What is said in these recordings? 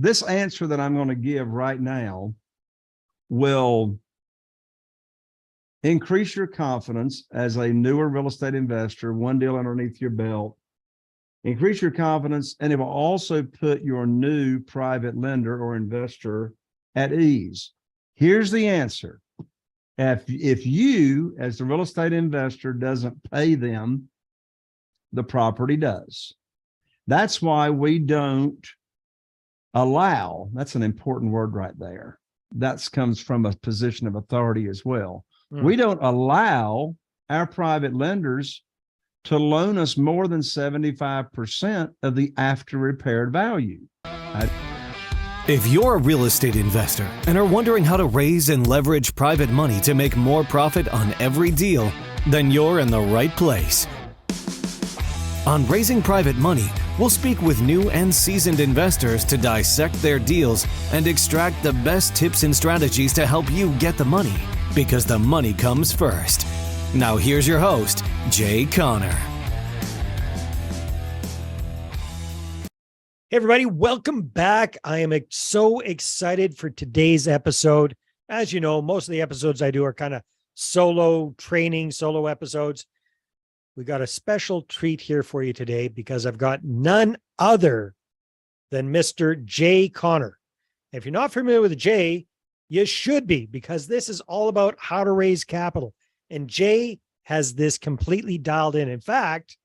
this answer that I'm going to give right now will increase your confidence as a newer real estate investor, one deal underneath your belt, increase your confidence, and it will also put your new private lender or investor at ease. Here's the answer. If you, as the real estate investor, doesn't pay them, the property does. That's why we don't allow, that's an important word right there. That comes from a position of authority as well. We don't allow our private lenders to loan us more than 75% of the after repaired value. If you're a real estate investor and are wondering how to raise and leverage private money to make more profit on every deal, then you're in the right place. On Raising Private Money, we'll speak with new and seasoned investors to dissect their deals and extract the best tips and strategies to help you get the money, because the money comes first. Now here's your host, Jay Conner. Hey everybody, welcome back. I am so excited for today's episode. As you know, most of the episodes I do are kind of solo training, solo episodes. We got a special treat here for you today because I've got none other than Mr. Jay Conner. If you're not familiar with Jay, you should be, because this is all about how to raise capital. And Jay has this completely dialed in. In fact,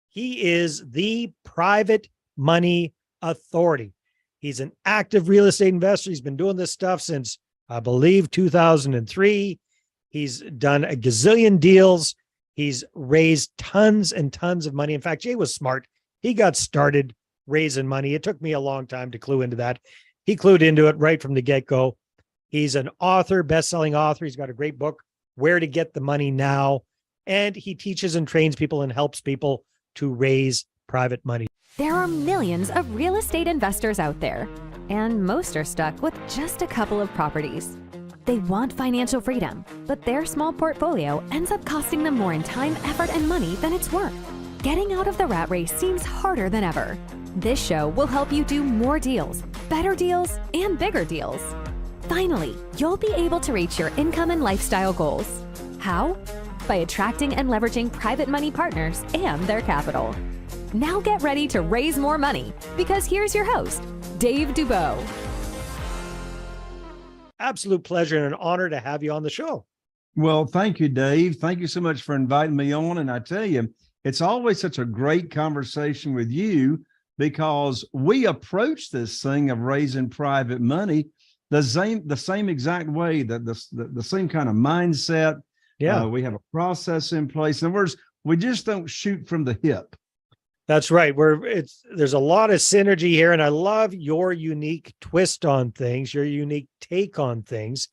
he is the private money authority. He's an active real estate investor. He's been doing this stuff since, I believe, 2003. He's done a gazillion deals. He's raised tons and tons of money. In fact, Jay was smart. He got started raising money. It took me a long time to clue into that. He clued into it right from the get-go. He's an author, best-selling author. He's got a great book, Where to Get the Money Now. And he teaches and trains people and helps people to raise private money. There are millions of real estate investors out there, and most are stuck with just a couple of properties. They want financial freedom, but their small portfolio ends up costing them more in time, effort, and money than it's worth. Getting out of the rat race seems harder than ever. This show will help you do more deals, better deals, and bigger deals. Finally, you'll be able to reach your income and lifestyle goals. How? By attracting and leveraging private money partners and their capital. Now get ready to raise more money, because here's your host, Dave Dubeau. Absolute pleasure and an honor to have you on the show. Well, thank you, Dave. Thank you so much for inviting me on. And I tell you, it's always such a great conversation with you, because we approach this thing of raising private money the same exact way, the same kind of mindset. Yeah, we have a process in place. In other words, we just don't shoot from the hip. that's right. There's a lot of synergy here, and I love your unique twist on things, your unique take on things.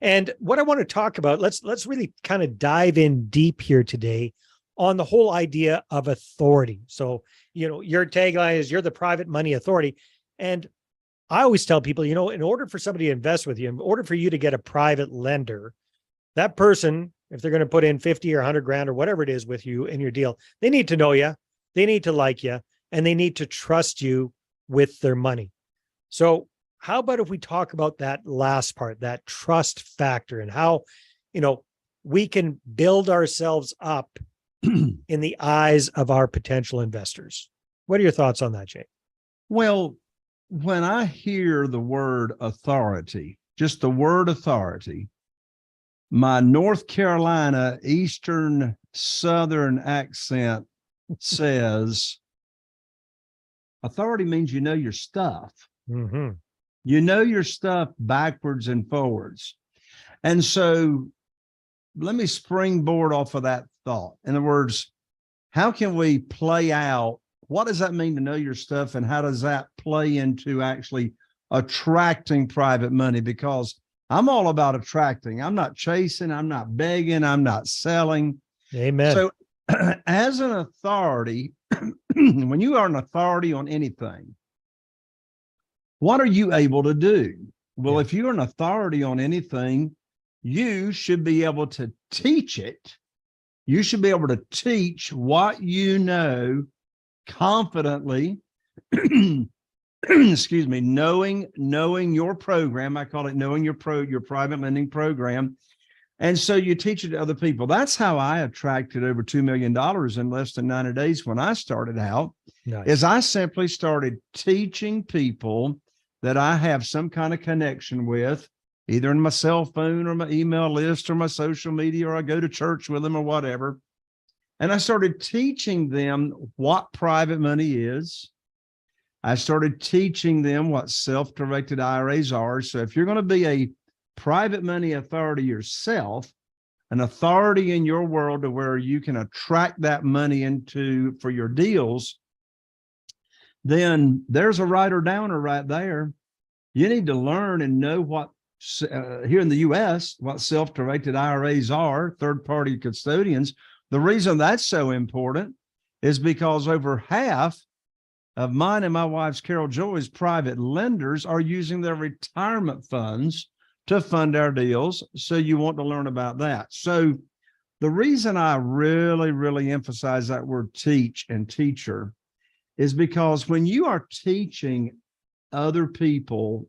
And what I want to talk about, let's really kind of dive in deep here today on the whole idea of authority. So, your tagline is you're the private money authority. And I always tell people, in order for somebody to invest with you, in order for you to get a private lender, that person, if they're going to put in 50 or 100 grand or whatever it is with you in your deal, they need to know you, they need to like you, and they need to trust you with their money. So how about if we talk about that last part, that trust factor, and how, we can build ourselves up in the eyes of our potential investors. What are your thoughts on that, Jay? Well, when I hear the word authority, just the word authority, my North Carolina Eastern Southern accent says authority means you know your stuff. Mm-hmm. You know your stuff backwards and forwards. And so let me springboard off of that thought. In other words, how can we play out? What does that mean to know your stuff? And how does that play into actually attracting private money? Because I'm all about attracting. I'm not chasing. I'm not begging. I'm not selling. Amen. So as an authority, when you are an authority on anything, what are you able to do? Well, if you're an authority on anything, you should be able to teach it. You should be able to teach what you know confidently excuse me, knowing your program. I call it knowing your private lending program. And so you teach it to other people. That's how I attracted over $2 million in less than 90 days when I started out. Nice. Is I simply started teaching people that I have some kind of connection with, either in my cell phone or my email list or my social media, or I go to church with them or whatever. And I started teaching them what private money is. I started teaching them what self-directed IRAs are. So if you're going to be a private money authority yourself, an authority in your world to where you can attract that money for your deals, then there's a writer downer right there. You need to learn and know what here in the US, what self-directed IRAs are, third-party custodians. The reason that's so important is because over half of mine and my wife's Carol Joy's private lenders are using their retirement funds to fund our deals. So you want to learn about that. So the reason I really, really emphasize that word teach and teacher is because when you are teaching other people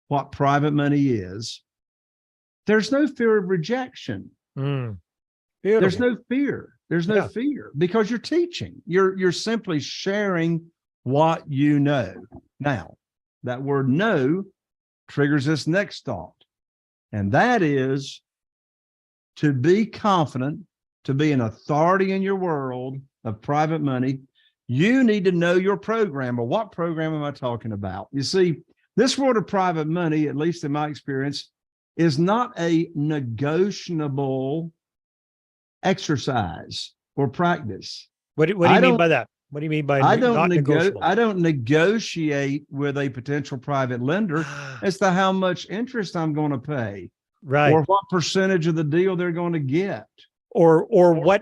what private money is, there's no fear of rejection. There's no fear. There's no fear because you're teaching. You're simply sharing what you know. Now, that word know triggers this next thought. And that is to be confident, to be an authority in your world of private money, you need to know your program. Or what program am I talking about? You see, this world of private money, at least in my experience, is not a negotiable exercise or practice. What do you mean by that? What do you mean by not negotiable? I don't negotiate with a potential private lender as to how much interest I'm going to pay, right? Or what percentage of the deal they're going to get, or what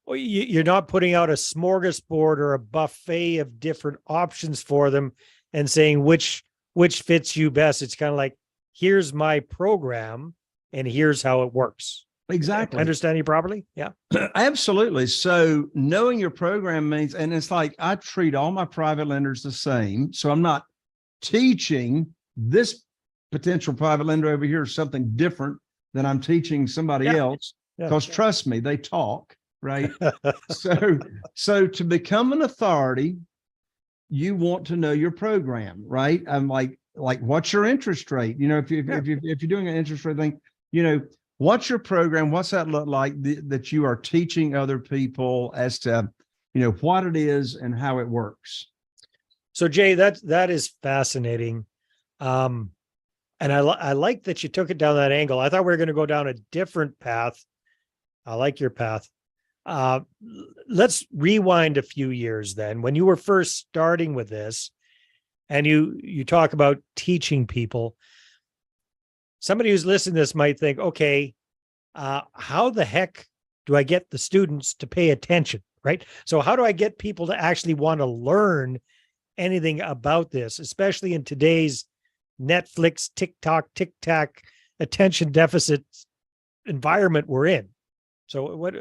you're not putting out a smorgasbord or a buffet of different options for them and saying which fits you best. It's kind of like, here's my program and here's how it works. Exactly. Understand you properly? Yeah. Absolutely. So knowing your program means, and it's like, I treat all my private lenders the same. So I'm not teaching this potential private lender over here something different than I'm teaching somebody else. Because trust me, they talk, right? So to become an authority, you want to know your program, right? I'm like what's your interest rate? You know, if you're doing an interest rate thing, you know, what's your program? What's that look like that you are teaching other people as to, you know, what it is and how it works? So Jay, that is fascinating. And I like that you took it down that angle. I thought we were going to go down a different path. I like your path. Let's rewind a few years then. When you were first starting with this and you talk about teaching people, somebody who's listening to this might think, okay, how the heck do I get the students to pay attention, right? So how do I get people to actually want to learn anything about this, especially in today's Netflix, TikTok, tic-tac attention deficit environment we're in? So what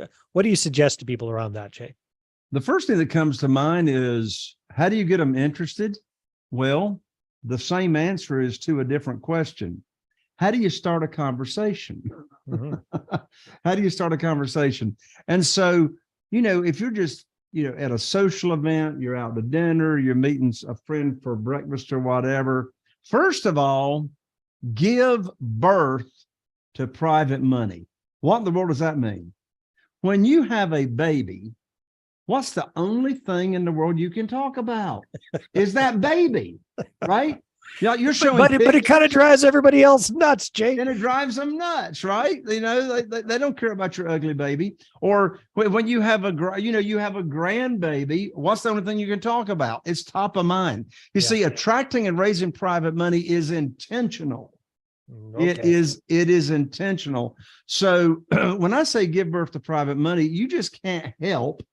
do you suggest to people around that, Jay? The first thing that comes to mind is, how do you get them interested? Well, the same answer is to a different question. How do you start a conversation? How do you start a conversation? And so, you know, if you're just, you know, at a social event, you're out to dinner, you're meeting a friend for breakfast or whatever, first of all, give birth to private money. What in the world does that mean? When you have a baby, what's the only thing in the world you can talk about? Is that baby, right? Yeah, you're showing, but it kind of drives everybody else nuts, Jay. And it drives them nuts, right? You know, they don't care about your ugly baby. Or when you have you have a grandbaby, what's the only thing you can talk about? It's top of mind. You see, attracting and raising private money is intentional. Okay. It is intentional. So when I say give birth to private money, you just can't help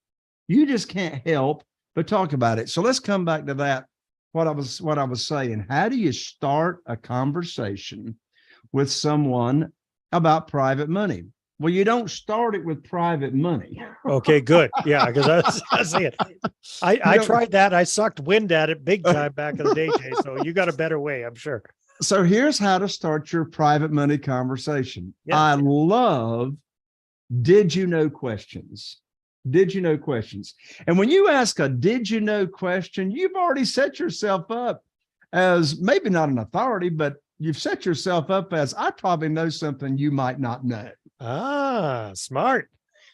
but talk about it. So let's come back to that. What I was saying, how do you start a conversation with someone about private money? Well, you don't start it with private money. Okay, good. Yeah, because I was saying, I tried that. I sucked wind at it big time back in the day, Jay. So you got a better way, I'm sure. So here's how to start your private money conversation. Yeah. I love did you know questions. Did you know questions? And when you ask a did you know question, you've already set yourself up as maybe not an authority, but you've set yourself up as I probably know something you might not know. Ah, smart.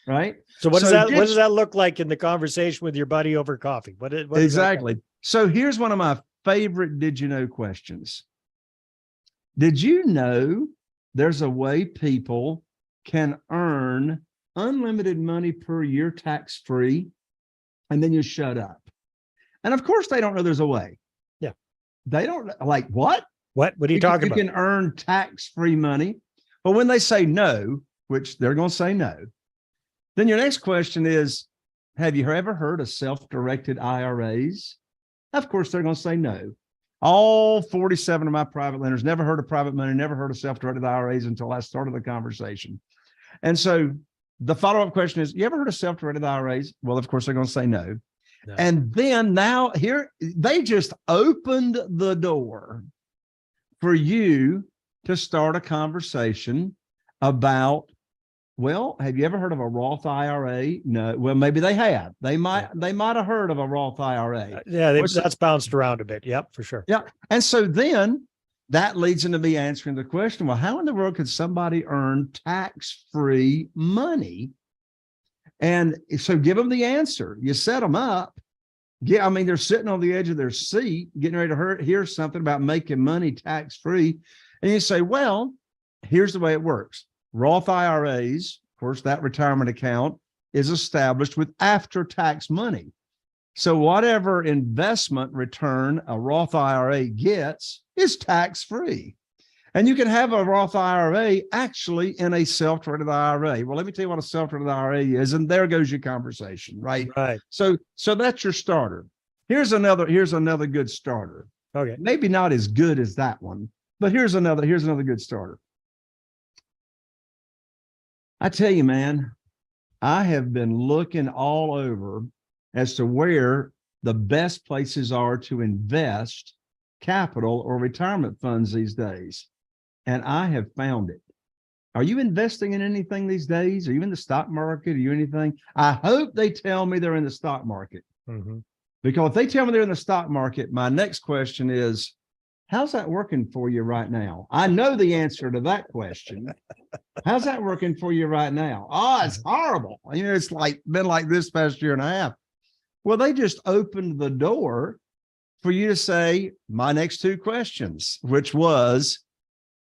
Right. So what So does that look like in the conversation with your buddy over coffee? What is exactly. So here's one of my favorite did you know questions. Did you know there's a way people can earn unlimited money per year tax-free, and then you shut up? And of course, they don't know there's a way. Yeah. They don't like what? What are you talking about? You can earn tax-free money. But when they say no, which they're going to say no, then your next question is, have you ever heard of self-directed IRAs? Of course, they're going to say no. All 47 of my private lenders never heard of private money, never heard of self-directed IRAs until I started the conversation. And so the follow-up question is, you ever heard of self-directed IRAs? Well, of course, they're going to say no. No. And then now here, they just opened the door for you to start a conversation about, well, have you ever heard of a Roth IRA? No. Well, maybe they have. They might have heard of a Roth IRA. That's bounced around a bit. Yep, for sure. Yeah. And so then that leads into me answering the question, well, how in the world could somebody earn tax-free money? And so give them the answer. You set them up. Yeah, I mean, they're sitting on the edge of their seat, getting ready to hear something about making money tax-free. And you say, well, here's the way it works. Roth IRAs, of course, that retirement account is established with after-tax money. So whatever investment return a Roth IRA gets is tax-free. And you can have a Roth IRA actually in a self-directed IRA. Well, let me tell you what a self-directed IRA is, and there goes your conversation, right? Right. So that's your starter. Here's another good starter. Okay. Maybe not as good as that one, but here's another good starter. I tell you, man, I have been looking all over as to where the best places are to invest capital or retirement funds these days. And I have found it. Are you investing in anything these days? Are you in the stock market? Are you anything? I hope they tell me they're in the stock market. Mm-hmm. Because if they tell me they're in the stock market, my next question is, how's that working for you right now? I know the answer to that question. How's that working for you right now? Oh, it's horrible. You know, it's been like this past year and a half. Well, they just opened the door for you to say my next two questions, which was,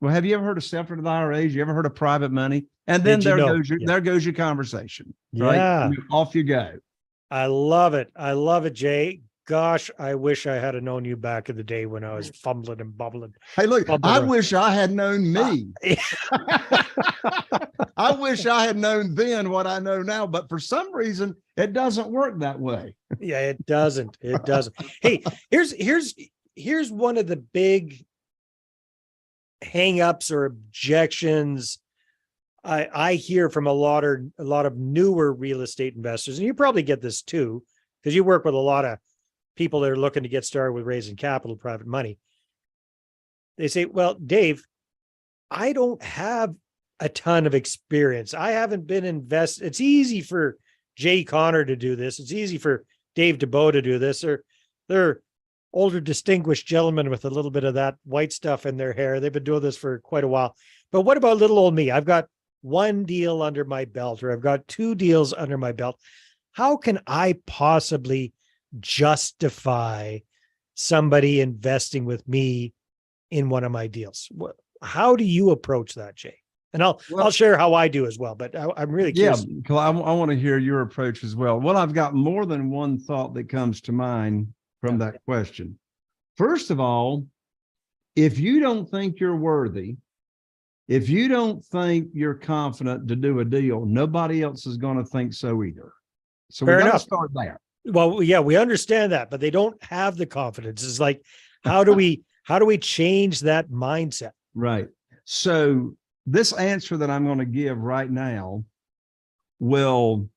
well, have you ever heard of self-directed IRAs? You ever heard of private money? And then there goes your conversation. Right? Yeah. Off you go. I love it. I love it, Jay. Gosh, I wish I had known you back in the day when I was fumbling and bubbling. Hey, look, I wish I had known me. I wish I had known then what I know now, but for some reason, it doesn't work that way. Yeah, it doesn't. It doesn't. Hey, here's one of the big hang-ups or objections I hear from a lot of newer real estate investors, and you probably get this too, because you work with a lot of people that are looking to get started with raising capital, private money. They say, well, Dave, I don't have a ton of experience. I haven't been invested. It's easy for Jay Connor to do this. It's easy for Dave Dubeau to do this. They're older, distinguished gentlemen with a little bit of that white stuff in their hair. They've been doing this for quite a while. But what about little old me? I've got one deal under my belt, or I've got two deals under my belt. How can I possibly justify somebody investing with me in one of my deals? How do you approach that, Jay? And I'll share how I do as well, but I'm really curious. Yeah, I want to hear your approach as well. Well, I've got more than one thought that comes to mind from that question. First of all, if you don't think you're worthy, if you don't think you're confident to do a deal, nobody else is going to think so either. So we got to start there. Well, yeah, we understand that, but they don't have the confidence. It's like, how do we change that mindset? Right. So this answer that I'm going to give right now will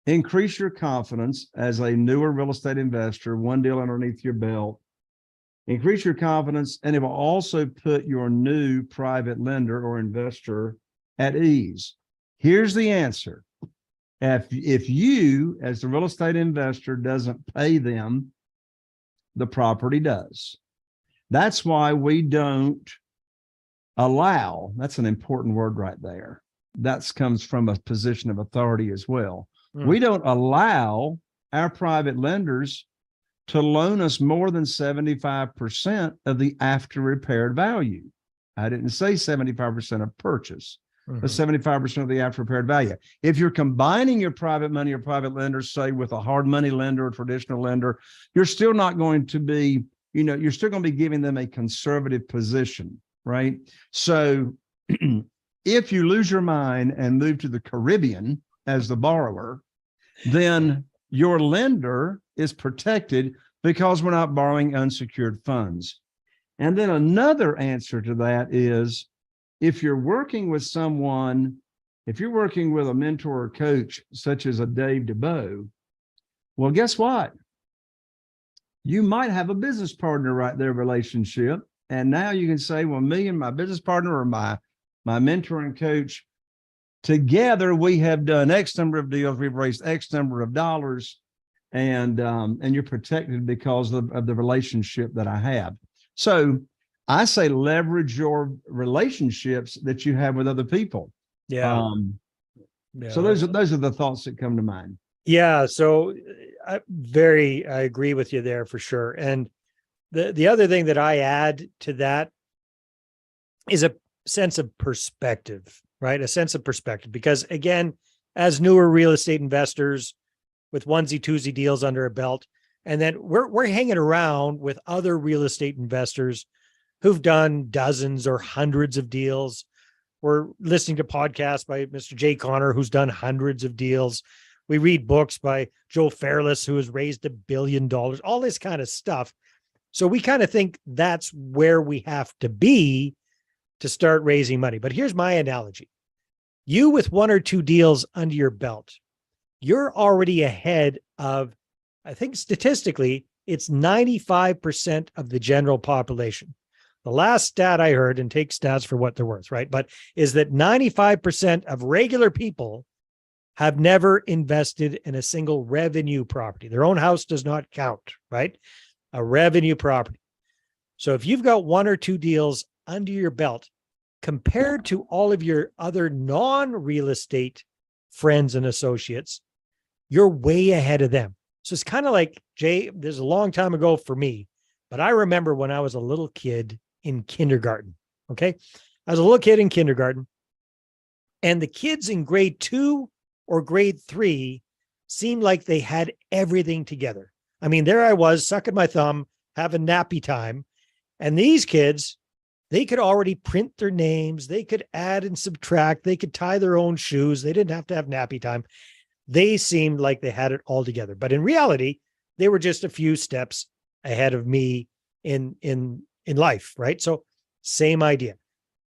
increase your confidence as a newer real estate investor, one deal underneath your belt, increase your confidence, and it will also put your new private lender or investor at ease. Here's the answer. If you, as the real estate investor, doesn't pay them, the property does. That's why we don't allow, that's an important word right there. That comes from a position of authority as well. We don't allow our private lenders to loan us more than 75% of the after repaired value. I didn't say 75% of purchase, but 75% of the after repaired value. If you're combining your private money or private lenders, say with a hard money lender or traditional lender, you're still not going to be, you're still going to be giving them a conservative position, right? So if you lose your mind and move to the Caribbean as the borrower, then your lender is protected because we're not borrowing unsecured funds. And then another answer to that is, if you're working with someone, if you're working with a mentor or coach, such as a Dave Dubeau, well, guess what? You might have a business partner right there relationship. And now you can say, well, me and my business partner or my mentor and coach, together we have done X number of deals, we've raised X number of dollars, and you're protected because of the relationship that I have. So I say leverage your relationships that you have with other people. Yeah. So those are the thoughts that come to mind. Yeah. So I agree with you there for sure. And the other thing that I add to that is a sense of perspective, right? A sense of perspective, because again, as newer real estate investors with onesie twosie deals under a belt, and then we're hanging around with other real estate investors who've done dozens or hundreds of deals. We're listening to podcasts by Mr. Jay Connor, who's done hundreds of deals. We read books by Joe Fairless, who has raised $1 billion, all this kind of stuff. So we kind of think that's where we have to be to start raising money. But here's my analogy. You with one or two deals under your belt, you're already ahead of, I think statistically, it's 95% of the general population. The last stat I heard, and take stats for what they're worth, right? But is that 95% of regular people have never invested in a single revenue property. Their own house does not count, right? A revenue property. So if you've got one or two deals under your belt, compared to all of your other non-real estate friends and associates, you're way ahead of them. So it's kind of like, Jay, there's a long time ago for me, but I remember when I was a little kid in kindergarten. Okay. I was a little kid in kindergarten, and the kids in grade 2 or grade 3 seemed like they had everything together. I mean, there I was sucking my thumb, having nappy time. And these kids, they could already print their names. They could add and subtract. They could tie their own shoes. They didn't have to have nappy time. They seemed like they had it all together. But in reality, they were just a few steps ahead of me in life, right? So same idea.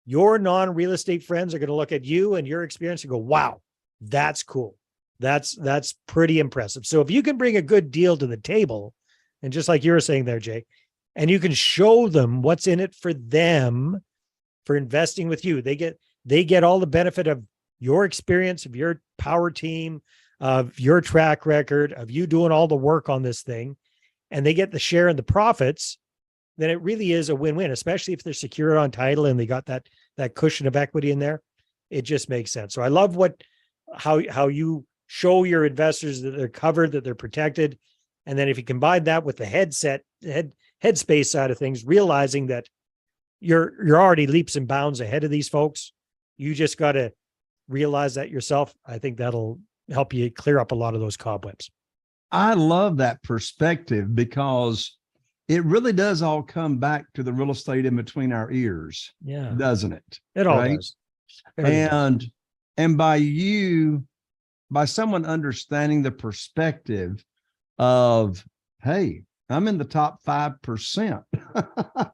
Your non-real estate friends are going to look at you and your experience and go, wow, that's cool. That's pretty impressive. So if you can bring a good deal to the table, and just like you were saying there, Jay, and you can show them what's in it for them for investing with you, they get all the benefit of your experience, of your power team, of your track record, of you doing all the work on this thing, and they get the share in the profits, then it really is a win-win, especially if they're secured on title and they got that cushion of equity in there. It just makes sense. So I love how you show your investors that they're covered, that they're protected. And then if you combine that with the headspace side of things, realizing that you're already leaps and bounds ahead of these folks, you just got to realize that yourself. I think that'll help you clear up a lot of those cobwebs. I love that perspective because it really does all come back to the real estate in between our ears. Yeah. Doesn't it? It all does. And by someone understanding the perspective of, hey, I'm in the top 5%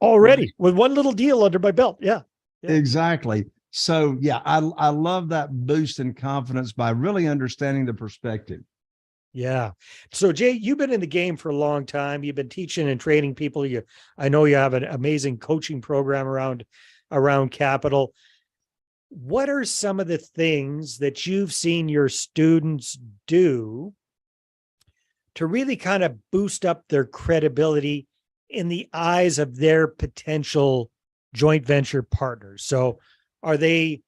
already with one little deal under my belt. Yeah. Exactly. So yeah, I love that boost in confidence by really understanding the perspective. Yeah. So Jay, you've been in the game for a long time. You've been teaching and training people. I know you have an amazing coaching program around capital. What are some of the things that you've seen your students do to really kind of boost up their credibility in the eyes of their potential joint venture partners? So are they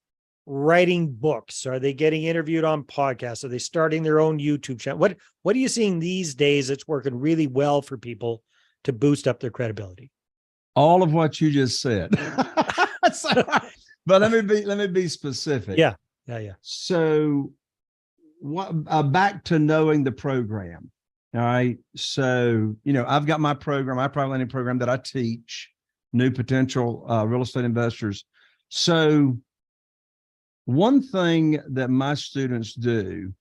writing books? Are they getting interviewed on podcasts? Are they starting their own YouTube channel? What are you seeing these days that's working really well for people to boost up their credibility? All of what you just said. But let me be specific. Yeah. So back to knowing the program. All right. So, I've got my program, my private lending program that I teach new potential real estate investors. So one thing that my students do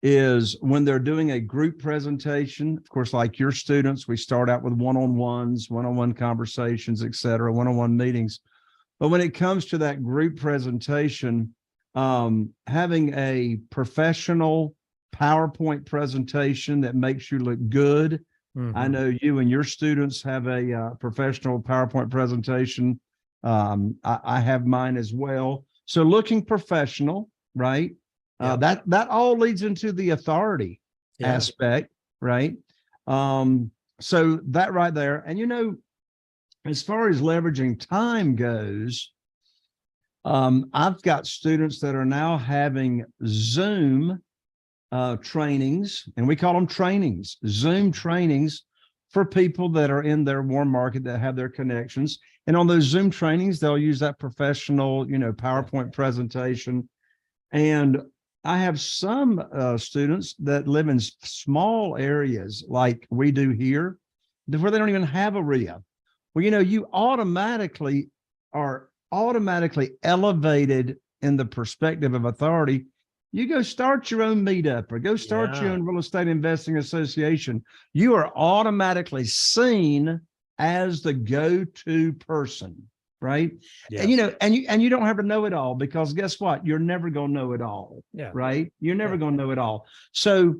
is when they're doing a group presentation, of course, like your students, we start out with one-on-ones, one-on-one conversations, et cetera, one-on-one meetings. But when it comes to that group presentation, having a professional PowerPoint presentation that makes you look good. Mm-hmm. I know you and your students have a professional PowerPoint presentation. I have mine as well. So looking professional, right? Yeah. That all leads into the authority aspect, right? So that right there. And as far as leveraging time goes, I've got students that are now having Zoom trainings, and we call them trainings, Zoom trainings for people that are in their warm market that have their connections. And on those Zoom trainings, they'll use that professional, PowerPoint presentation. And I have some students that live in small areas like we do here, where they don't even have a RIA. Well, you automatically are elevated in the perspective of authority. You go start your own meetup or go start your own real estate investing association. You are automatically seen as the go-to person, right? Yes. And you don't have to know it all, because guess what? You're never going to know it all, right? You're never going to know it all. So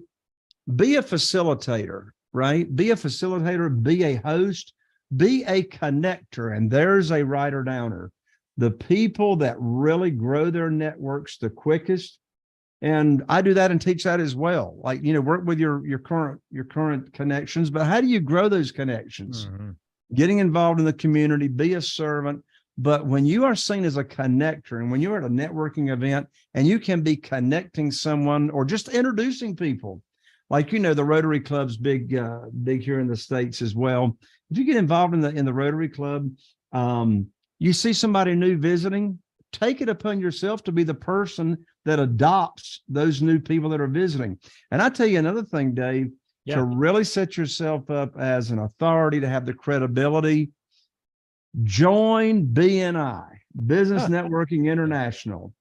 be a facilitator, right? Be a facilitator, be a host, be a connector. And there's a writer downer. The people that really grow their networks the quickest. And I do that and teach that as well. Like, work with your current connections, but how do you grow those connections? Mm-hmm. Getting involved in the community, be a servant. But when you are seen as a connector, and when you're at a networking event and you can be connecting someone or just introducing people, like, the Rotary Club's big here in the States as well. If you get involved in the Rotary Club, you see somebody new visiting, take it upon yourself to be the person that adopts those new people that are visiting. And I tell you another thing, Dave, to really set yourself up as an authority, to have the credibility, join BNI, Business Networking International.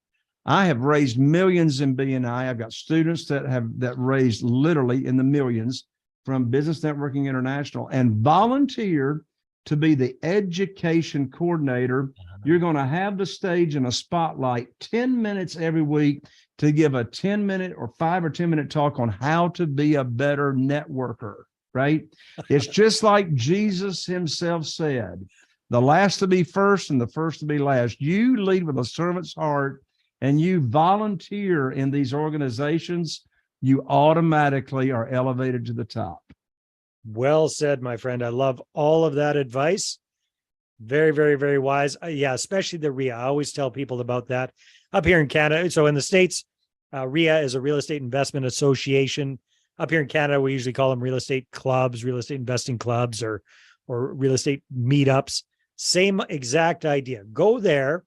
I have raised millions in BNI. I've got students that raised literally in the millions from Business Networking International, and volunteer to be the education coordinator. You're going to have the stage and a spotlight 10 minutes every week to give a 10-minute or 5 or 10-minute talk on how to be a better networker, right? It's just like Jesus himself said, the last to be first and the first to be last. You lead with a servant's heart and you volunteer in these organizations, you automatically are elevated to the top. Well said, my friend. I love all of that advice. Very, very, very wise. Especially the RIA. I always tell people about that up here in Canada. So in the States, RIA is a real estate investment association. Up here in Canada, we usually call them real estate clubs, real estate investing clubs, or real estate meetups. Same exact idea. Go there.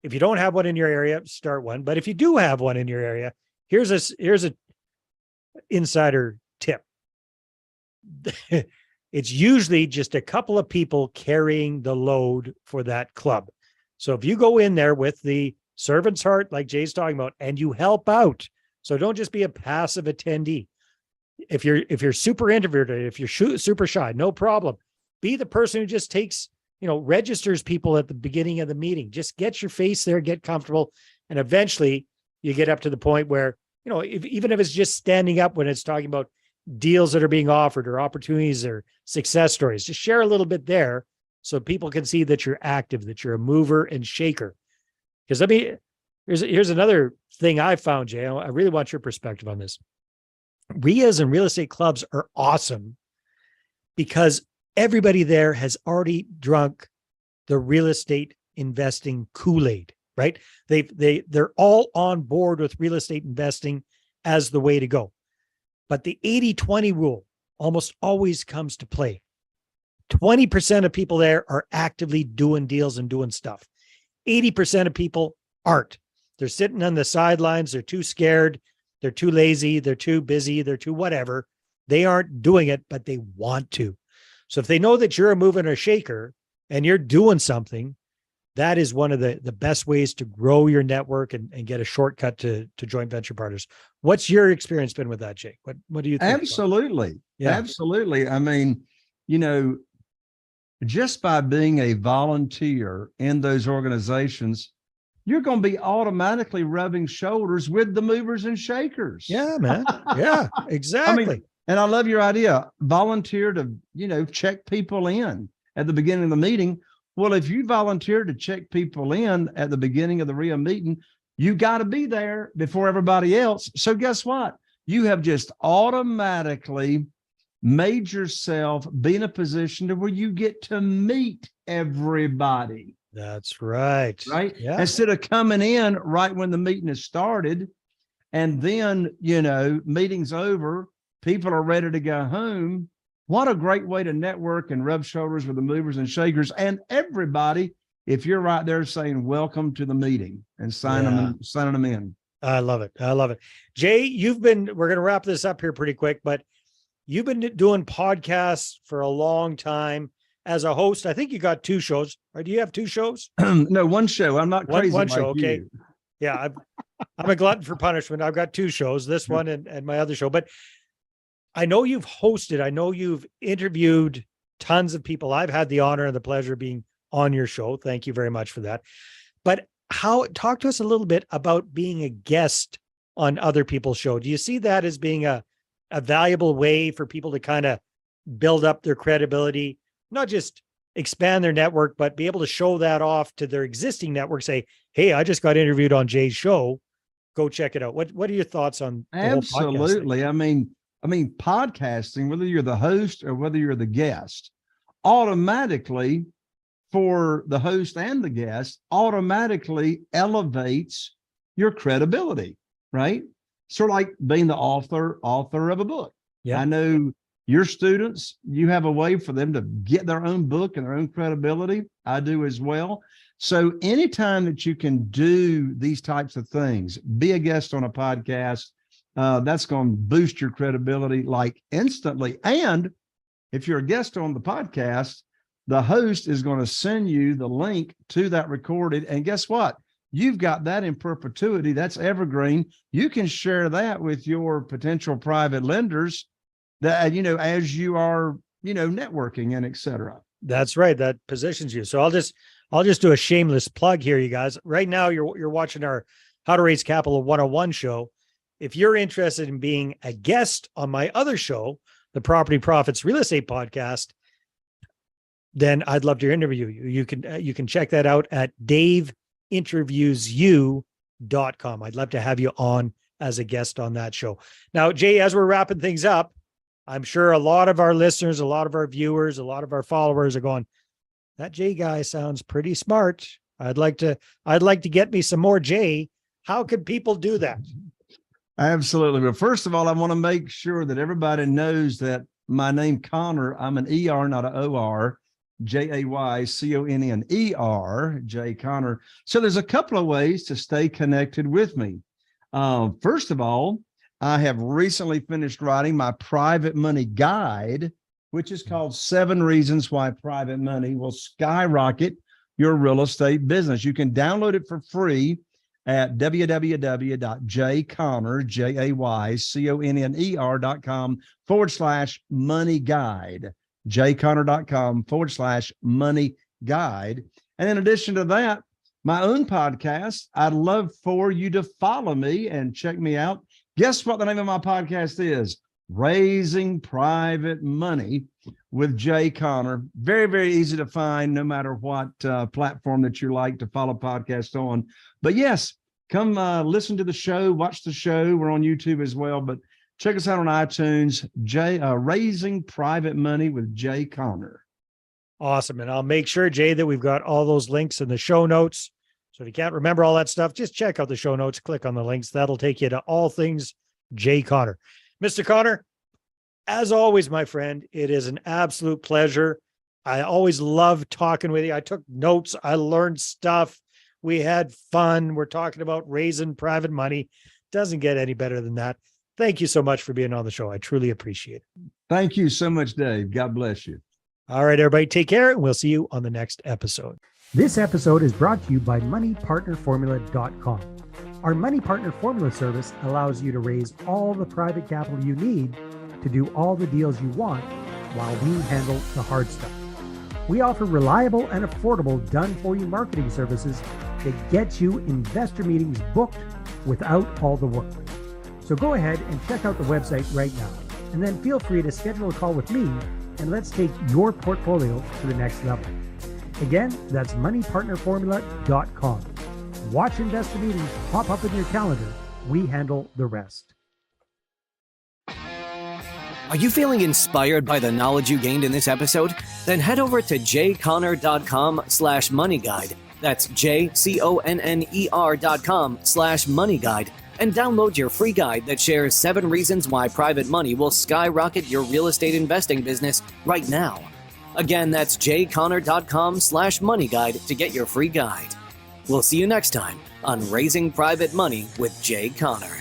If you don't have one in your area, start one. But if you do have one in your area, here's a insider tip. It's usually just a couple of people carrying the load for that club. So if you go in there with the servant's heart, like Jay's talking about, and you help out, so don't just be a passive attendee. If you're super introverted, if you're super shy, no problem. Be the person who just takes registers people at the beginning of the meeting. Just get your face there, get comfortable. And eventually you get up to the point where, even if it's just standing up when it's talking about deals that are being offered or opportunities or success stories, just share a little bit there so people can see that you're active, that you're a mover and shaker. Because here's another thing I found, Jay. I really want your perspective on this. RIAs and real estate clubs are awesome because everybody there has already drunk the real estate investing Kool-Aid, right? They're all on board with real estate investing as the way to go. But the 80-20 rule almost always comes to play. 20% of people there are actively doing deals and doing stuff. 80% of people aren't. They're sitting on the sidelines. They're too scared. They're too lazy. They're too busy. They're too whatever. They aren't doing it, but they want to. So if they know that you're a mover and a shaker and you're doing something, that is one of the best ways to grow your network and get a shortcut to joint venture partners. What's your experience been with that, Jake? What do you think? Absolutely. Yeah. Absolutely. I mean, just by being a volunteer in those organizations, you're going to be automatically rubbing shoulders with the movers and shakers. Yeah, man. Yeah, exactly. And I love your idea. Volunteer to, check people in at the beginning of the meeting. Well, if you volunteer to check people in at the beginning of the RIA meeting, you got to be there before everybody else. So guess what? You have just automatically made yourself be in a position to where you get to meet everybody. That's right. Right. Yeah. Instead of coming in right when the meeting has started and then, meeting's over, people are ready to go home. What a great way to network and rub shoulders with the movers and shakers and everybody. If you're right there saying, welcome to the meeting and signing them in. I love it. I love it. Jay, we're going to wrap this up here pretty quick, but you've been doing podcasts for a long time. As a host, I think you got 2 shows. Or do you have 2 shows? No, 1 show. I'm not crazy. One like show. Okay. you. Yeah. I'm a glutton for punishment. I've got 2 shows, this one and my other show, but I know you've hosted. I know you've interviewed tons of people. I've had the honor and the pleasure of being on your show. Thank you very much for that. But talk to us a little bit about being a guest on other people's show. Do you see that as being a valuable way for people to kind of build up their credibility? Not just expand their network, but be able to show that off to their existing network. Say, hey, I just got interviewed on Jay's show. Go check it out. What are your thoughts on the whole podcast Absolutely. thing? I mean, podcasting, whether you're the host or whether you're the guest, automatically for the host and the guest, automatically elevates your credibility, right? Sort of like being the author of a book. Yeah. I know your students, you have a way for them to get their own book and their own credibility. I do as well. So anytime that you can do these types of things, be a guest on a podcast, that's going to boost your credibility like instantly. And if you're a guest on the podcast, the host is going to send you the link to that recorded. And guess what? You've got that in perpetuity. That's evergreen. You can share that with your potential private lenders that, as you are, networking and et cetera. That's right. That positions you. So I'll just do a shameless plug here, you guys. Right now you're watching our How to Raise Capital 101 show. If you're interested in being a guest on my other show, the Property Profits Real Estate Podcast, then I'd love to interview you. You can check that out at daveinterviewyou.com. I'd love to have you on as a guest on that show. Now, Jay, as we're wrapping things up, I'm sure a lot of our listeners, a lot of our viewers, a lot of our followers are going, that Jay guy sounds pretty smart. I'd like to get me some more Jay. How can people do that? Absolutely. But first of all, I want to make sure that everybody knows that my name, Connor, I'm an ER, not an OR, JAYCONNER, Jay Connor. So there's a couple of ways to stay connected with me. First of all, I have recently finished writing my private money guide, which is called 7 Reasons Why Private Money Will Skyrocket Your Real Estate Business. You can download it for free at www.jayconner.com/money guide, jayconner.com/money guide. And in addition to that, my own podcast, I'd love for you to follow me and check me out. Guess what the name of my podcast is? Raising Private Money with Jay Conner. Very, very easy to find no matter what platform that you like to follow podcasts on. But yes, come listen to the show, watch the show. We're on YouTube as well, but check us out on iTunes, Raising Private Money with Jay Conner. Awesome. And I'll make sure, Jay, that we've got all those links in the show notes. So if you can't remember all that stuff, just check out the show notes, click on the links. That'll take you to all things Jay Conner. Mr. Conner, as always, my friend, it is an absolute pleasure. I always love talking with you. I took notes. I learned stuff. We had fun. We're talking about raising private money. Doesn't get any better than that. Thank you so much for being on the show. I truly appreciate it. Thank you so much, Dave. God bless you. All right, everybody, take care, and we'll see you on the next episode. This episode is brought to you by moneypartnerformula.com. Our Money Partner Formula service allows you to raise all the private capital you need to do all the deals you want while we handle the hard stuff. We offer reliable and affordable done-for-you marketing services that get you investor meetings booked without all the work. So go ahead and check out the website right now, and then feel free to schedule a call with me, and let's take your portfolio to the next level. Again, that's moneypartnerformula.com. Watch investor meetings pop up in your calendar. We handle the rest. Are you feeling inspired by the knowledge you gained in this episode? Then head over to jconner.com/moneyguide. That's jconner.com/moneyguide and download your free guide that shares 7 reasons why private money will skyrocket your real estate investing business right now. Again, that's jconner.com/moneyguide to get your free guide. We'll see you next time on Raising Private Money with Jay Conner.